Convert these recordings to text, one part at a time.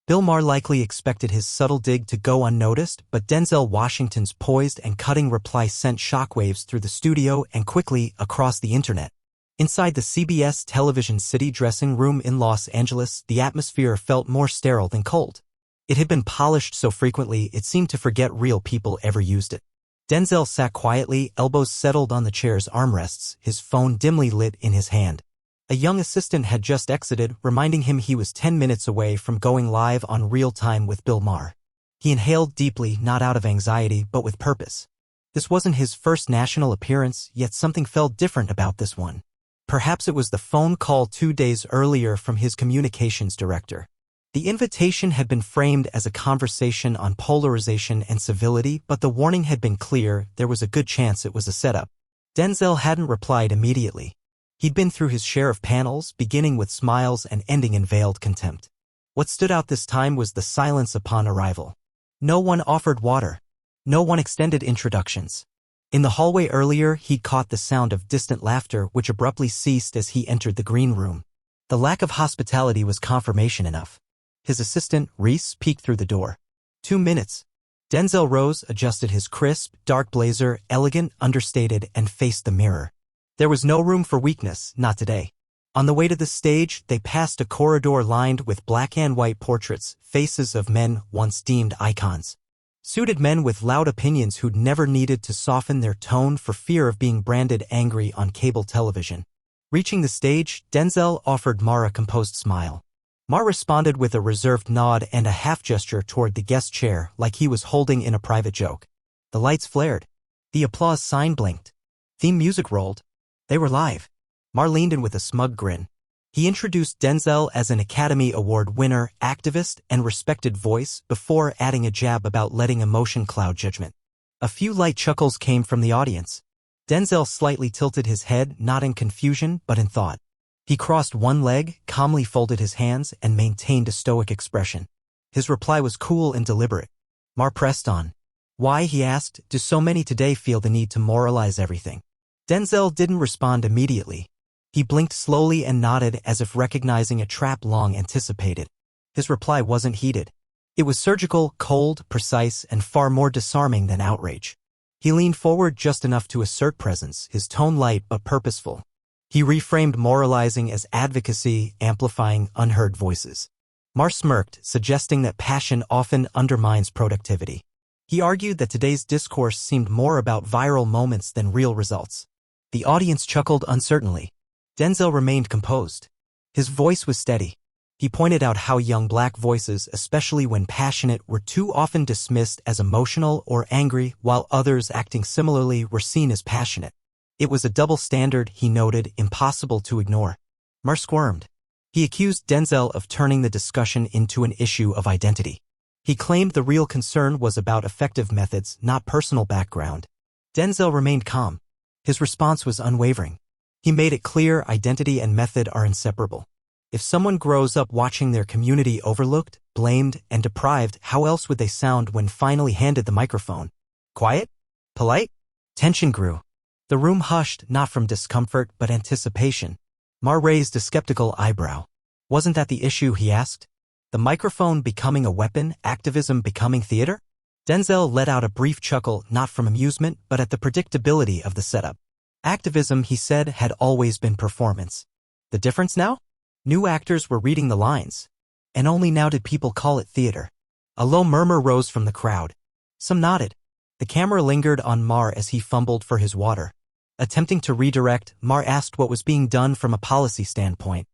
Bill Maher likely expected his subtle dig to go unnoticed, but Denzel Washington's poised and cutting reply sent shockwaves through the studio and quickly across the internet. Inside the CBS television city dressing room in Los Angeles, the atmosphere felt more sterile than cold. It had been polished so frequently it seemed to forget real people ever used it. Denzel sat quietly, elbows settled on the chair's armrests, his phone dimly lit in his hand. A young assistant had just exited, reminding him he was 10 minutes away from going live on Real Time with Bill Maher. He inhaled deeply, not out of anxiety, but with purpose. This wasn't his first national appearance, yet something felt different about this one. Perhaps it was the phone call 2 days earlier from his communications director. The invitation had been framed as a conversation on polarization and civility, but the warning had been clear: there was a good chance it was a setup. Denzel hadn't replied immediately. He'd been through his share of panels, beginning with smiles and ending in veiled contempt. What stood out this time was the silence upon arrival. No one offered water. No one extended introductions. In the hallway earlier, he'd caught the sound of distant laughter, which abruptly ceased as he entered the green room. The lack of hospitality was confirmation enough. His assistant, Reese, peeked through the door. 2 minutes. Denzel rose, adjusted his crisp, dark blazer, elegant, understated, and faced the mirror. There was no room for weakness, not today. On the way to the stage, they passed a corridor lined with black and white portraits, faces of men once deemed icons. Suited men with loud opinions who'd never needed to soften their tone for fear of being branded angry on cable television. Reaching the stage, Denzel offered Maher a composed smile. Maher responded with a reserved nod and a half-gesture toward the guest chair, like he was holding in a private joke. The lights flared. The applause sign blinked. Theme music rolled. They were live. Maher leaned in with a smug grin. He introduced Denzel as an Academy Award winner, activist, and respected voice before adding a jab about letting emotion cloud judgment. A few light chuckles came from the audience. Denzel slightly tilted his head, not in confusion, but in thought. He crossed one leg, calmly folded his hands, and maintained a stoic expression. His reply was cool and deliberate. Maher pressed on. Why, he asked, do so many today feel the need to moralize everything? Denzel didn't respond immediately. He blinked slowly and nodded as if recognizing a trap long anticipated. His reply wasn't heated. It was surgical, cold, precise, and far more disarming than outrage. He leaned forward just enough to assert presence, his tone light but purposeful. He reframed moralizing as advocacy, amplifying unheard voices. Maher smirked, suggesting that passion often undermines productivity. He argued that today's discourse seemed more about viral moments than real results. The audience chuckled uncertainly. Denzel remained composed. His voice was steady. He pointed out how young black voices, especially when passionate, were too often dismissed as emotional or angry, while others acting similarly were seen as passionate. It was a double standard, he noted, impossible to ignore. Maher squirmed. He accused Denzel of turning the discussion into an issue of identity. He claimed the real concern was about effective methods, not personal background. Denzel remained calm. His response was unwavering. He made it clear identity and method are inseparable. If someone grows up watching their community overlooked, blamed, and deprived, how else would they sound when finally handed the microphone? Quiet? Polite? Tension grew. The room hushed, not from discomfort but anticipation. Maher raised a skeptical eyebrow. Wasn't that the issue, he asked? The microphone becoming a weapon, activism becoming theater? Denzel let out a brief chuckle, not from amusement, but at the predictability of the setup. Activism, he said, had always been performance. The difference now? New actors were reading the lines. And only now did people call it theater. A low murmur rose from the crowd. Some nodded. The camera lingered on Maher as he fumbled for his water. Attempting to redirect, Maher asked what was being done from a policy standpoint.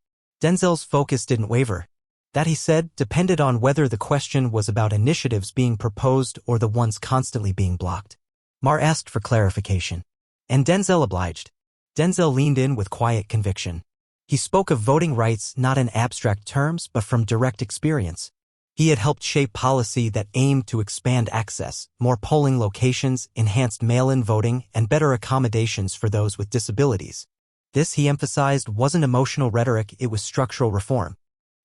Denzel's focus didn't waver. That, he said, depended on whether the question was about initiatives being proposed or the ones constantly being blocked. Maher asked for clarification. And Denzel obliged. Denzel leaned in with quiet conviction. He spoke of voting rights not in abstract terms but from direct experience. He had helped shape policy that aimed to expand access, more polling locations, enhanced mail-in voting, and better accommodations for those with disabilities. This, he emphasized, wasn't emotional rhetoric, it was structural reform.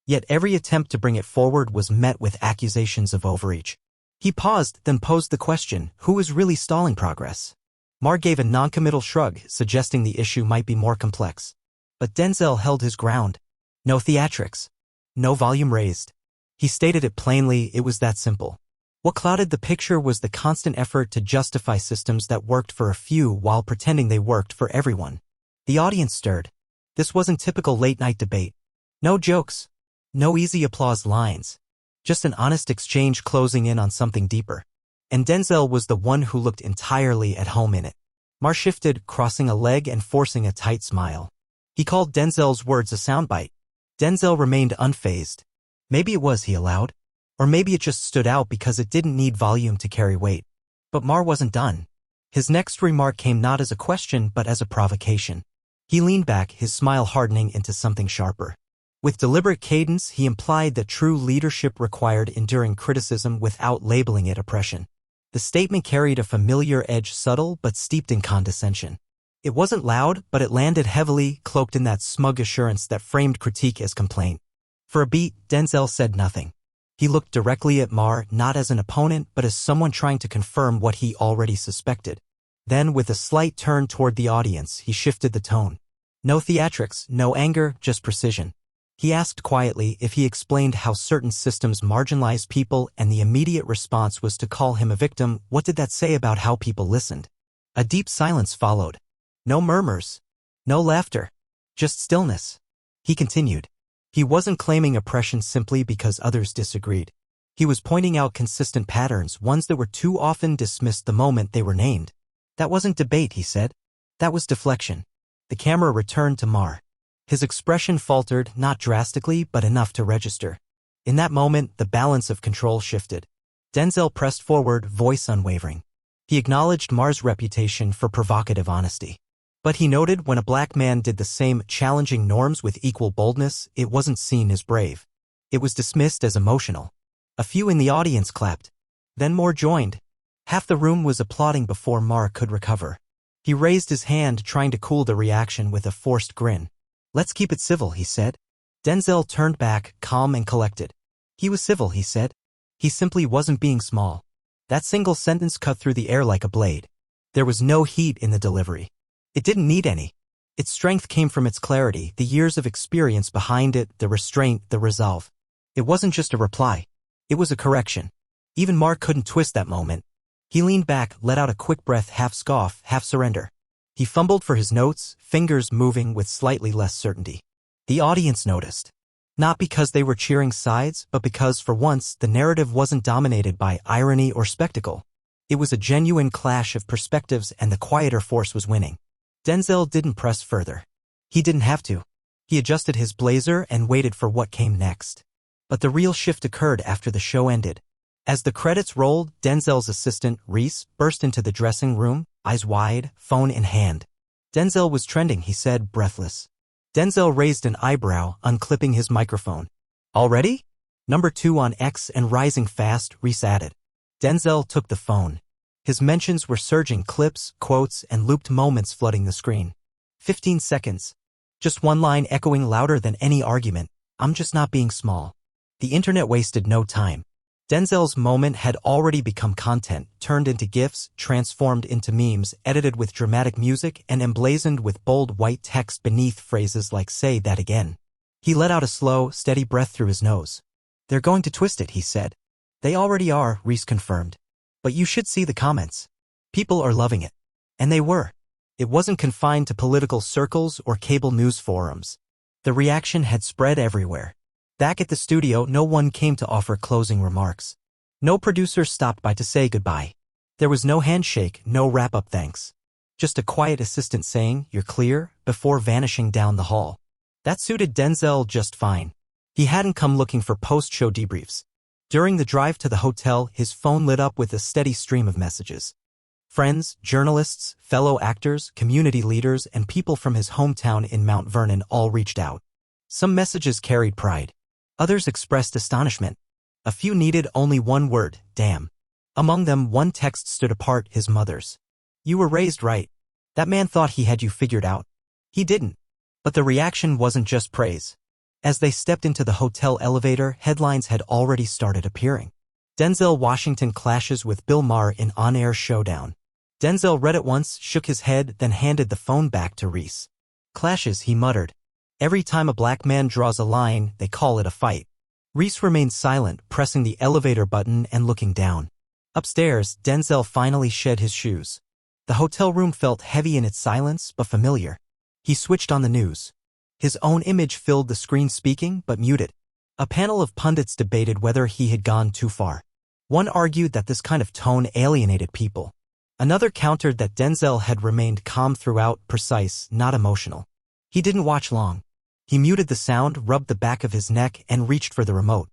Yet every attempt to bring it forward was met with accusations of overreach. He paused, then posed the question, who is really stalling progress? Maher gave a noncommittal shrug, suggesting the issue might be more complex. But Denzel held his ground. No theatrics. No volume raised. He stated it plainly, it was that simple. What clouded the picture was the constant effort to justify systems that worked for a few while pretending they worked for everyone. The audience stirred. This wasn't typical late-night debate. No jokes. No easy applause lines. Just an honest exchange closing in on something deeper. And Denzel was the one who looked entirely at home in it. Maher shifted, crossing a leg and forcing a tight smile. He called Denzel's words a soundbite. Denzel remained unfazed. Maybe it was, he allowed. Or maybe it just stood out because it didn't need volume to carry weight. But Maher wasn't done. His next remark came not as a question but as a provocation. He leaned back, his smile hardening into something sharper. With deliberate cadence, he implied that true leadership required enduring criticism without labeling it oppression. The statement carried a familiar edge, subtle but steeped in condescension. It wasn't loud, but it landed heavily, cloaked in that smug assurance that framed critique as complaint. For a beat, Denzel said nothing. He looked directly at Maher, not as an opponent but as someone trying to confirm what he already suspected. Then, with a slight turn toward the audience, he shifted the tone. No theatrics, no anger, just precision. He asked quietly if he explained how certain systems marginalize people and the immediate response was to call him a victim. What did that say about how people listened? A deep silence followed. No murmurs. No laughter. Just stillness. He continued. He wasn't claiming oppression simply because others disagreed. He was pointing out consistent patterns, ones that were too often dismissed the moment they were named. That wasn't debate, he said. That was deflection. The camera returned to Maher. His expression faltered, not drastically, but enough to register. In that moment, the balance of control shifted. Denzel pressed forward, voice unwavering. He acknowledged Maher's reputation for provocative honesty. But he noted when a black man did the same, challenging norms with equal boldness, it wasn't seen as brave. It was dismissed as emotional. A few in the audience clapped. Then more joined. Half the room was applauding before Maher could recover. He raised his hand, trying to cool the reaction with a forced grin. Let's keep it civil, he said. Denzel turned back, calm and collected. He was civil, he said. He simply wasn't being small. That single sentence cut through the air like a blade. There was no heat in the delivery. It didn't need any. Its strength came from its clarity, the years of experience behind it, the restraint, the resolve. It wasn't just a reply. It was a correction. Even Maher couldn't twist that moment. He leaned back, let out a quick breath, half scoff, half surrender. He fumbled for his notes, fingers moving with slightly less certainty. The audience noticed. Not because they were cheering sides, but because, for once, the narrative wasn't dominated by irony or spectacle. It was a genuine clash of perspectives, and the quieter force was winning. Denzel didn't press further. He didn't have to. He adjusted his blazer and waited for what came next. But the real shift occurred after the show ended. As the credits rolled, Denzel's assistant, Reese, burst into the dressing room, eyes wide, phone in hand. Denzel was trending, he said, breathless. Denzel raised an eyebrow, unclipping his microphone. Already? Number 2 on X and rising fast, Reese added. Denzel took the phone. His mentions were surging, clips, quotes, and looped moments flooding the screen. 15 seconds. Just one line echoing louder than any argument. I'm just not being small. The internet wasted no time. Denzel's moment had already become content, turned into GIFs, transformed into memes, edited with dramatic music, and emblazoned with bold white text beneath phrases like "say that again." He let out a slow, steady breath through his nose. They're going to twist it, he said. They already are, Reese confirmed. But you should see the comments. People are loving it. And they were. It wasn't confined to political circles or cable news forums. The reaction had spread everywhere. Back at the studio, no one came to offer closing remarks. No producer stopped by to say goodbye. There was no handshake, no wrap-up thanks. Just a quiet assistant saying, "You're clear," before vanishing down the hall. That suited Denzel just fine. He hadn't come looking for post-show debriefs. During the drive to the hotel, his phone lit up with a steady stream of messages. Friends, journalists, fellow actors, community leaders, and people from his hometown in Mount Vernon all reached out. Some messages carried pride. Others expressed astonishment. A few needed only one word, damn. Among them, one text stood apart, his mother's. "You were raised right. That man thought he had you figured out. He didn't." But the reaction wasn't just praise. As they stepped into the hotel elevator, headlines had already started appearing. Denzel Washington clashes with Bill Maher in on-air showdown. Denzel read it once, shook his head, then handed the phone back to Reese. "Clashes," he muttered. "Every time a black man draws a line, they call it a fight." Reese remained silent, pressing the elevator button and looking down. Upstairs, Denzel finally shed his shoes. The hotel room felt heavy in its silence, but familiar. He switched on the news. His own image filled the screen, speaking, but muted. A panel of pundits debated whether he had gone too far. One argued that this kind of tone alienated people. Another countered that Denzel had remained calm throughout, precise, not emotional. He didn't watch long. He muted the sound, rubbed the back of his neck, and reached for the remote.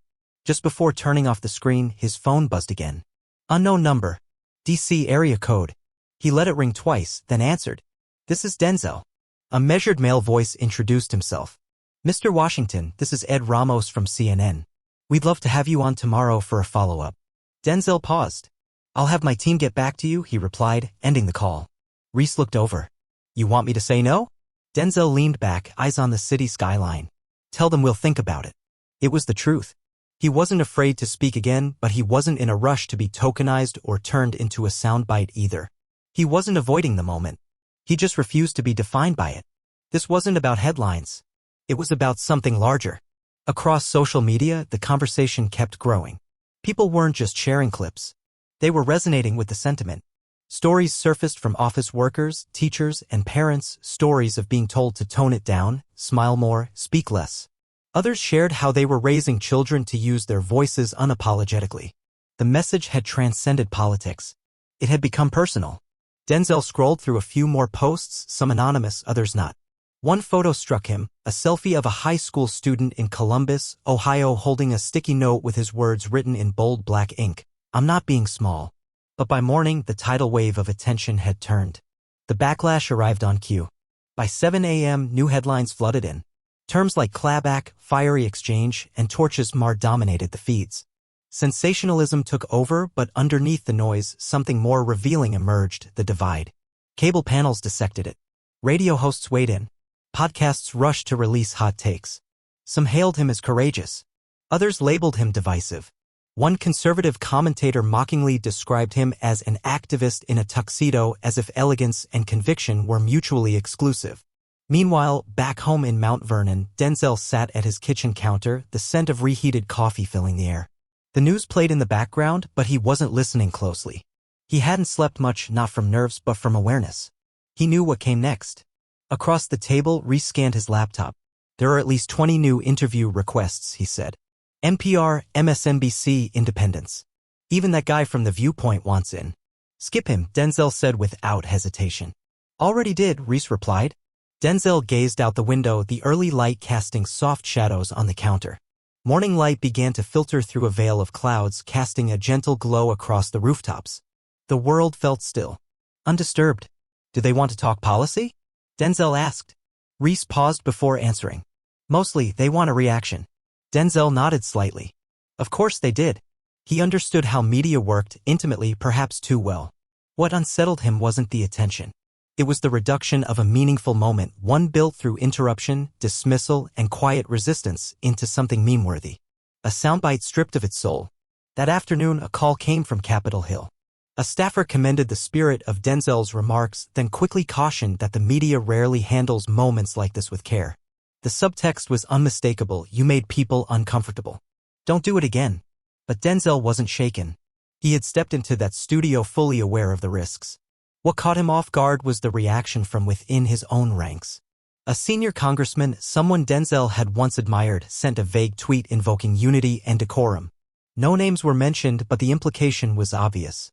Just before turning off the screen, his phone buzzed again. Unknown number. DC area code. He let it ring twice, then answered. "This is Denzel." A measured male voice introduced himself. "Mr. Washington, this is Ed Ramos from CNN. We'd love to have you on tomorrow for a follow-up." Denzel paused. "I'll have my team get back to you," he replied, ending the call. Reese looked over. "You want me to say no?" Denzel leaned back, eyes on the city skyline. "Tell them we'll think about it." It was the truth. He wasn't afraid to speak again, but he wasn't in a rush to be tokenized or turned into a soundbite either. He wasn't avoiding the moment. He just refused to be defined by it. This wasn't about headlines. It was about something larger. Across social media, the conversation kept growing. People weren't just sharing clips. They were resonating with the sentiment. Stories surfaced from office workers, teachers, and parents, stories of being told to tone it down, smile more, speak less. Others shared how they were raising children to use their voices unapologetically. The message had transcended politics. It had become personal. Denzel scrolled through a few more posts, some anonymous, others not. One photo struck him, a selfie of a high school student in Columbus, Ohio, holding a sticky note with his words written in bold black ink. "I'm not being small." But by morning, the tidal wave of attention had turned. The backlash arrived on cue. By 7 a.m., new headlines flooded in. Terms like clapback, fiery exchange, and torches Mar dominated the feeds. Sensationalism took over, but underneath the noise, something more revealing emerged: the divide. Cable panels dissected it. Radio hosts weighed in. Podcasts rushed to release hot takes. Some hailed him as courageous. Others labeled him divisive. One conservative commentator mockingly described him as an activist in a tuxedo, as if elegance and conviction were mutually exclusive. Meanwhile, back home in Mount Vernon, Denzel sat at his kitchen counter, the scent of reheated coffee filling the air. The news played in the background, but he wasn't listening closely. He hadn't slept much, not from nerves but from awareness. He knew what came next. Across the table, Reese scanned his laptop. "There are at least 20 new interview requests," he said. "NPR, MSNBC, Independence. Even that guy from The Viewpoint wants in." "Skip him," Denzel said without hesitation. "Already did," Reese replied. Denzel gazed out the window, the early light casting soft shadows on the counter. Morning light began to filter through a veil of clouds, casting a gentle glow across the rooftops. The world felt still. Undisturbed. "Do they want to talk policy?" Denzel asked. Reese paused before answering. "Mostly, they want a reaction." Denzel nodded slightly. Of course they did. He understood how media worked, intimately, perhaps too well. What unsettled him wasn't the attention. It was the reduction of a meaningful moment, one built through interruption, dismissal, and quiet resistance, into something meme-worthy. A soundbite stripped of its soul. That afternoon, a call came from Capitol Hill. A staffer commended the spirit of Denzel's remarks, then quickly cautioned that the media rarely handles moments like this with care. The subtext was unmistakable: "You made people uncomfortable. Don't do it again." But Denzel wasn't shaken. He had stepped into that studio fully aware of the risks. What caught him off guard was the reaction from within his own ranks. A senior congressman, someone Denzel had once admired, sent a vague tweet invoking unity and decorum. No names were mentioned, but the implication was obvious.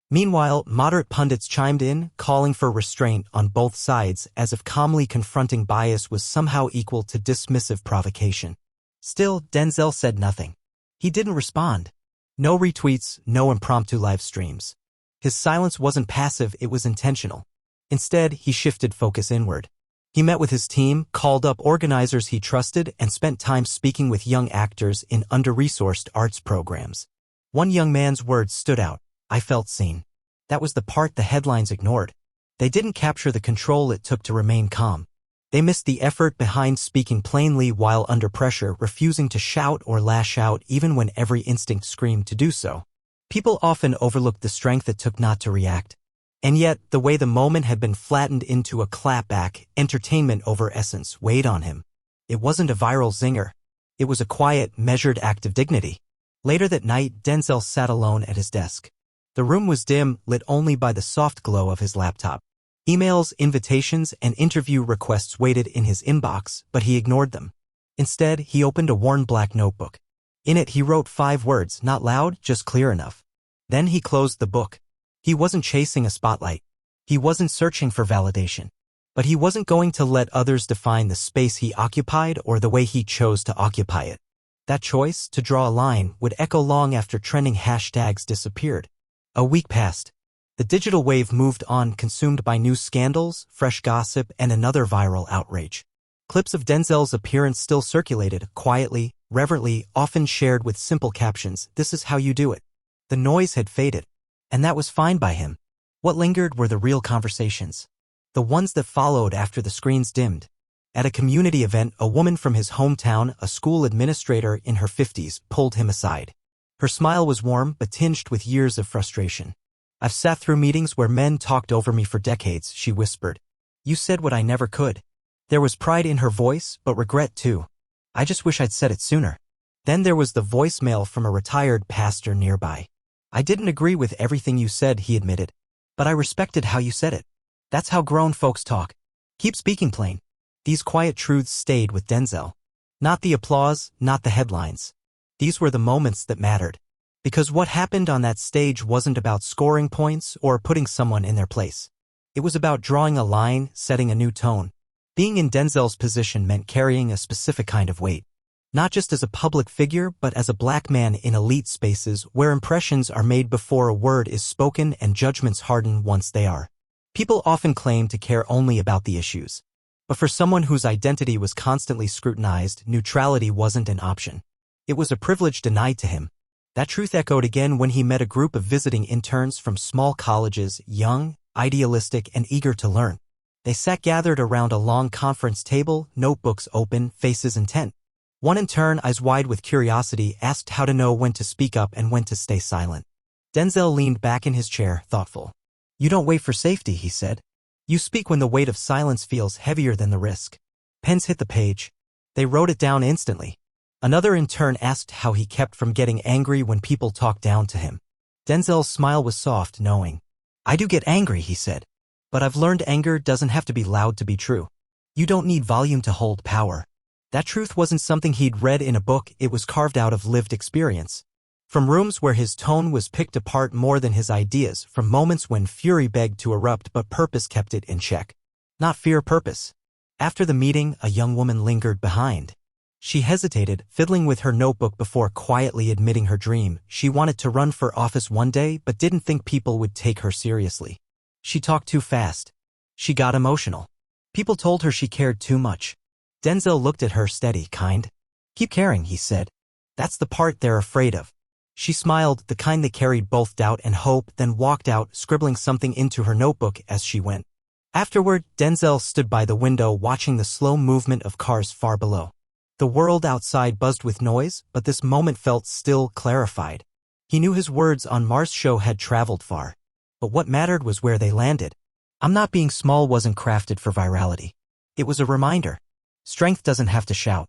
Meanwhile, moderate pundits chimed in, calling for restraint on both sides, as if calmly confronting bias was somehow equal to dismissive provocation. Still, Denzel said nothing. He didn't respond. No retweets, no impromptu live streams. His silence wasn't passive, it was intentional. Instead, he shifted focus inward. He met with his team, called up organizers he trusted, and spent time speaking with young actors in under-resourced arts programs. One young man's words stood out: "I felt seen." That was the part the headlines ignored. They didn't capture the control it took to remain calm. They missed the effort behind speaking plainly while under pressure, refusing to shout or lash out even when every instinct screamed to do so. People often overlooked the strength it took not to react. And yet, the way the moment had been flattened into a clapback, entertainment over essence, weighed on him. It wasn't a viral zinger. It was a quiet, measured act of dignity. Later that night, Denzel sat alone at his desk. The room was dim, lit only by the soft glow of his laptop. Emails, invitations, and interview requests waited in his inbox, but he ignored them. Instead, he opened a worn black notebook. In it, he wrote 5 words, not loud, just clear enough. Then he closed the book. He wasn't chasing a spotlight. He wasn't searching for validation. But he wasn't going to let others define the space he occupied or the way he chose to occupy it. That choice, to draw a line, would echo long after trending hashtags disappeared. A week passed. The digital wave moved on, consumed by new scandals, fresh gossip, and another viral outrage. Clips of Denzel's appearance still circulated, quietly, reverently, often shared with simple captions, "This is how you do it." The noise had faded. And that was fine by him. What lingered were the real conversations. The ones that followed after the screens dimmed. At a community event, a woman from his hometown, a school administrator in her 50s, pulled him aside. Her smile was warm but tinged with years of frustration. "I've sat through meetings where men talked over me for decades," she whispered. "You said what I never could." There was pride in her voice, but regret too. "I just wish I'd said it sooner." Then there was the voicemail from a retired pastor nearby. "I didn't agree with everything you said," he admitted. "But I respected how you said it. That's how grown folks talk. Keep speaking plain." These quiet truths stayed with Denzel. Not the applause, not the headlines. These were the moments that mattered. Because what happened on that stage wasn't about scoring points or putting someone in their place. It was about drawing a line, setting a new tone. Being in Denzel's position meant carrying a specific kind of weight. Not just as a public figure, but as a black man in elite spaces where impressions are made before a word is spoken and judgments harden once they are. People often claim to care only about the issues. But for someone whose identity was constantly scrutinized, neutrality wasn't an option. It was a privilege denied to him. That truth echoed again when he met a group of visiting interns from small colleges, young, idealistic, and eager to learn. They sat gathered around a long conference table, notebooks open, faces intent. One intern, eyes wide with curiosity, asked how to know when to speak up and when to stay silent. Denzel leaned back in his chair, thoughtful. "You don't wait for safety," he said. "You speak when the weight of silence feels heavier than the risk." Pens hit the page. They wrote it down instantly. Another intern asked how he kept from getting angry when people talked down to him. Denzel's smile was soft, knowing. "I do get angry," he said. "But I've learned anger doesn't have to be loud to be true. You don't need volume to hold power." That truth wasn't something he'd read in a book, it was carved out of lived experience. From rooms where his tone was picked apart more than his ideas, from moments when fury begged to erupt but purpose kept it in check. Not fear, purpose. After the meeting, a young woman lingered behind. She hesitated, fiddling with her notebook before quietly admitting her dream. She wanted to run for office one day but didn't think people would take her seriously. She talked too fast. She got emotional. People told her she cared too much. Denzel looked at her, steady, kind. "Keep caring," he said. "That's the part they're afraid of." She smiled, the kind that carried both doubt and hope, then walked out, scribbling something into her notebook as she went. Afterward, Denzel stood by the window watching the slow movement of cars far below. The world outside buzzed with noise, but this moment felt still, clarified. He knew his words on Mars show had traveled far. But what mattered was where they landed. "I'm not being small" wasn't crafted for virality. It was a reminder. Strength doesn't have to shout.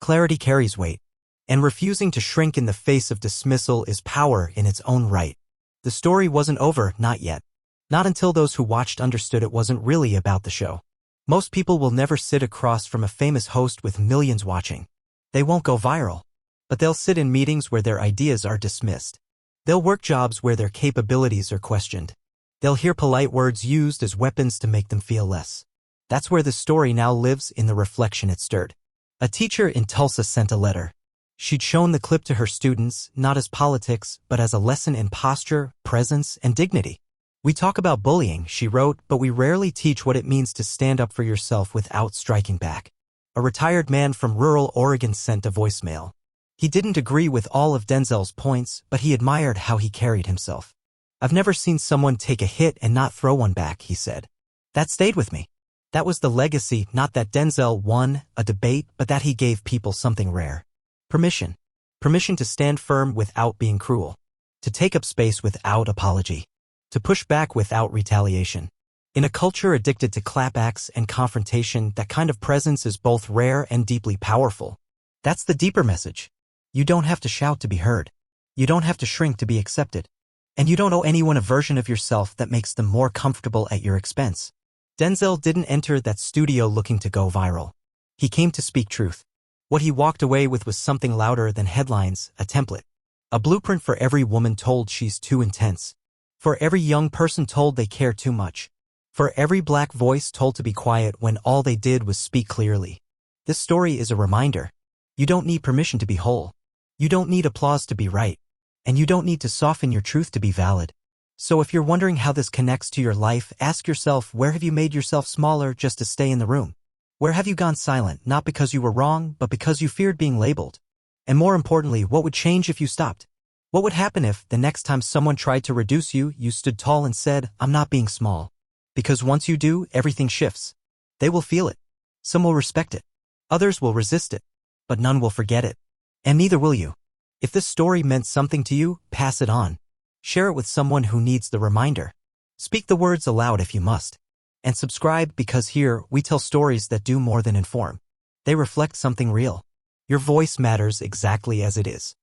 Clarity carries weight. And refusing to shrink in the face of dismissal is power in its own right. The story wasn't over, not yet. Not until those who watched understood it wasn't really about the show. Most people will never sit across from a famous host with millions watching. They won't go viral. But they'll sit in meetings where their ideas are dismissed. They'll work jobs where their capabilities are questioned. They'll hear polite words used as weapons to make them feel less. That's where the story now lives, in the reflection it stirred. A teacher in Tulsa sent a letter. She'd shown the clip to her students, not as politics, but as a lesson in posture, presence, and dignity. "We talk about bullying," she wrote, "but we rarely teach what it means to stand up for yourself without striking back." A retired man from rural Oregon sent a voicemail. He didn't agree with all of Denzel's points, but he admired how he carried himself. "I've never seen someone take a hit and not throw one back," he said. "That stayed with me." That was the legacy, not that Denzel won a debate, but that he gave people something rare. Permission. Permission to stand firm without being cruel. To take up space without apology. To push back without retaliation. In a culture addicted to clapbacks and confrontation, that kind of presence is both rare and deeply powerful. That's the deeper message. You don't have to shout to be heard. You don't have to shrink to be accepted. And you don't owe anyone a version of yourself that makes them more comfortable at your expense. Denzel didn't enter that studio looking to go viral. He came to speak truth. What he walked away with was something louder than headlines, a template. A blueprint for every woman told she's too intense. For every young person told they care too much. For every black voice told to be quiet when all they did was speak clearly. This story is a reminder. You don't need permission to be whole. You don't need applause to be right. And you don't need to soften your truth to be valid. So if you're wondering how this connects to your life, ask yourself, where have you made yourself smaller just to stay in the room? Where have you gone silent, not because you were wrong, but because you feared being labeled? And more importantly, what would change if you stopped? What would happen if, the next time someone tried to reduce you, you stood tall and said, I'm not being small? Because once you do, everything shifts. They will feel it. Some will respect it. Others will resist it. But none will forget it. And neither will you. If this story meant something to you, pass it on. Share it with someone who needs the reminder. Speak the words aloud if you must. And subscribe, because here we tell stories that do more than inform. They reflect something real. Your voice matters exactly as it is.